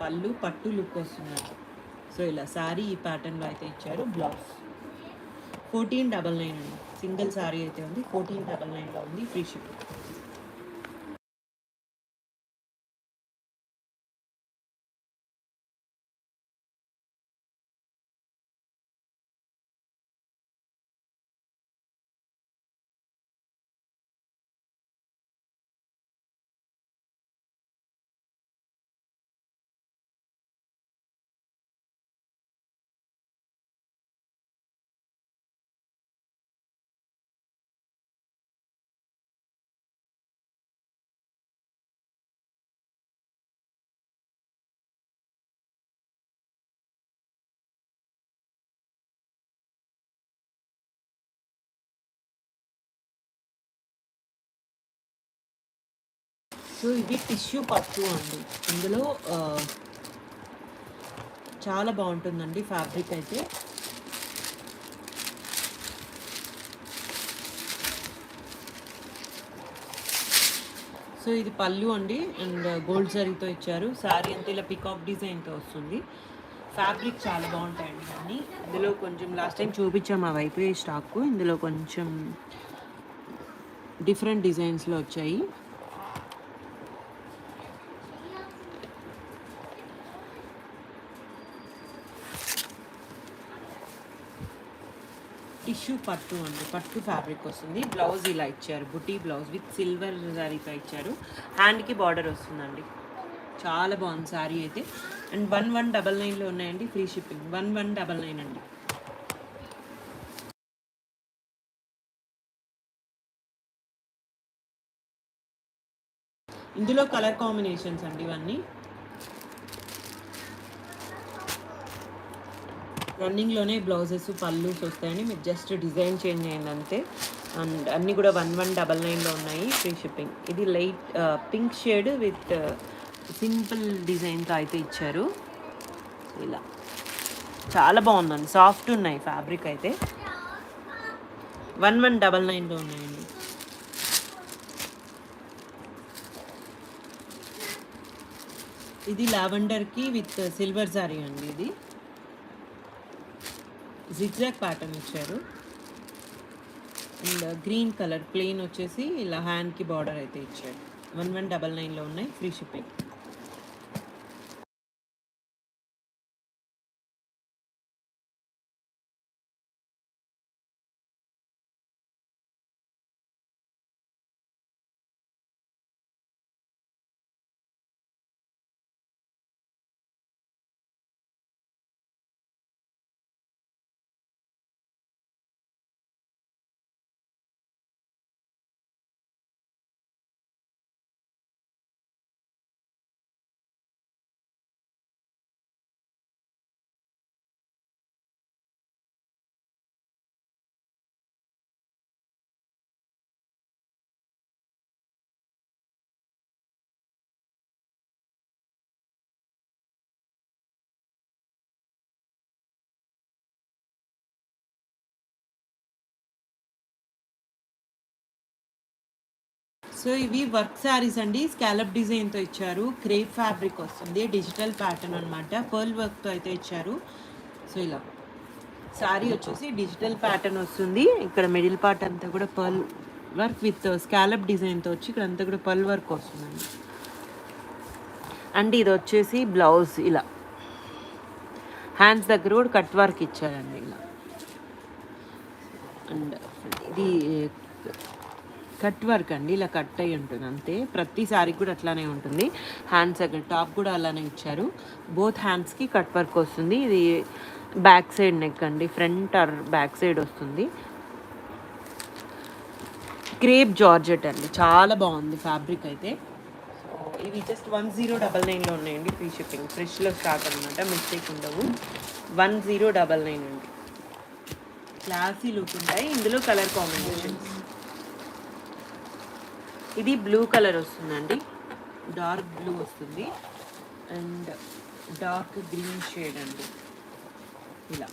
పళ్ళు పట్టు లుక్ వస్తుంది. సో ఇలా శారీ ఈ ప్యాటర్న్లో అయితే ఇచ్చారు. బ్లౌజ్ 1499 అండి. సింగిల్ శారీ అయితే ఉంది, 1499లో ఉంది, ఫ్రీ షిప్పింగ్. సో ఇది టిష్యూ పట్టు అండి. ఇందులో చాలా బాగుంటుందండి ఫ్యాబ్రిక్ అయితే. సో ఇది పళ్ళు అండి, అండ్ గోల్డ్ జరీతో ఇచ్చారు. శారీ అంతా ఇలా పికాక్ డిజైన్తో వస్తుంది. ఫ్యాబ్రిక్ చాలా బాగుంటాయండి అన్నీ. ఇందులో కొంచెం లాస్ట్ టైం చూపించాము అవి అయిపోయే స్టాక్. ఇందులో కొంచెం డిఫరెంట్ డిజైన్స్లో వచ్చాయి. టిష్యూ పట్టు అండి, పట్టు ఫ్యాబ్రిక్ వస్తుంది. బ్లౌజ్ ఇలా ఇచ్చారు, బుటీ బ్లౌజ్ విత్ సిల్వర్ శారీతో ఇచ్చారు. హ్యాండ్కి బార్డర్ వస్తుందండి. చాలా బాగుంది శారీ అయితే. అండ్ 1199లో ఉన్నాయండి, ఫ్రీ షిప్పింగ్. 1199 అండి. ఇందులో కలర్ కాంబినేషన్స్ అండి ఇవన్నీ. రన్నింగ్లోనే బ్లౌజెస్ పళ్ళుస్ వస్తాయండి. మీరు జస్ట్ డిజైన్ చేంజ్ అయింది అంతే. అండ్ అన్నీ కూడా 1199లో ఉన్నాయి, ఫ్రీ షిప్పింగ్. ఇది light pink shade with simple డిజైన్తో అయితే ఇచ్చారు. ఇలా చాలా బాగుందండి, సాఫ్ట్ ఉన్నాయి ఫ్యాబ్రిక్ అయితే. 1199లో ఉన్నాయండి. ఇది లావెండర్కి విత్ సిల్వర్ సారీ అండి. ఇది జిగ్జాగ్ ప్యాటర్న్ ఇచ్చారు. అండ్ గ్రీన్ కలర్ ప్లెయిన్ వచ్చేసి ఇలా హ్యాండ్కి బార్డర్ అయితే ఇచ్చారు. 1199లో ఉన్నాయి, ఫ్రీ షిప్పింగ్. సో ఇవి వర్క్ శారీస్ అండి, స్కాలప్ డిజైన్తో ఇచ్చారు. క్రేప్ ఫ్యాబ్రిక్ వస్తుంది, డిజిటల్ ప్యాటర్న్ అనమాట. పర్ల్ వర్క్తో అయితే ఇచ్చారు. సో ఇలా శారీ వచ్చేసి డిజిటల్ ప్యాటర్న్ వస్తుంది. ఇక్కడ మిడిల్ పార్ట్ అంతా కూడా పర్ల్ వర్క్ విత్ స్కాలప్ డిజైన్తో వచ్చి ఇక్కడ అంతా కూడా పర్ల్ వర్క్ వస్తుందండి. అండ్ ఇది వచ్చేసి బ్లౌజ్ ఇలా హ్యాండ్స్ దగ్గర కూడా కట్ వర్క్ ఇచ్చారండి ఇలా. అండ్ ఇది కట్ వర్క్ అండి, ఇలా కట్ అయి ఉంటుంది అంతే. ప్రతి శారీ కూడా అట్లానే ఉంటుంది. హ్యాండ్స్ దగ్గర టాప్ కూడా అలానే ఇచ్చారు. బోత్ హ్యాండ్స్కి కట్ వర్క్ వస్తుంది. ఇది బ్యాక్ సైడ్ నెక్ అండి, ఫ్రంట్ ఆర్ బ్యాక్ సైడ్ వస్తుంది. క్రేప్ జార్జెట్ అండి, చాలా బాగుంది ఫ్యాబ్రిక్ అయితే. సో ఇవి జస్ట్ 1099లో ఉన్నాయండి, ఫ్రీ షిప్పింగ్. ఫ్రెష్లో స్టాక్ అనమాట, మిస్టేక్ ఉండవు. 1099 అండి. క్లాసీ లుక్ ఉంటాయి. ఇందులో కలర్ కాంబినేషన్స్, ఇది బ్లూ కలర్ వస్తుందండి, డార్క్ బ్లూ వస్తుంది. అండ్ డార్క్ గ్రీన్ షేడ్ అండి, ఇలా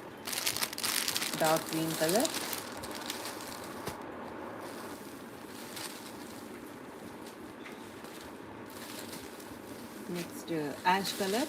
dark green colour. Next ash colour.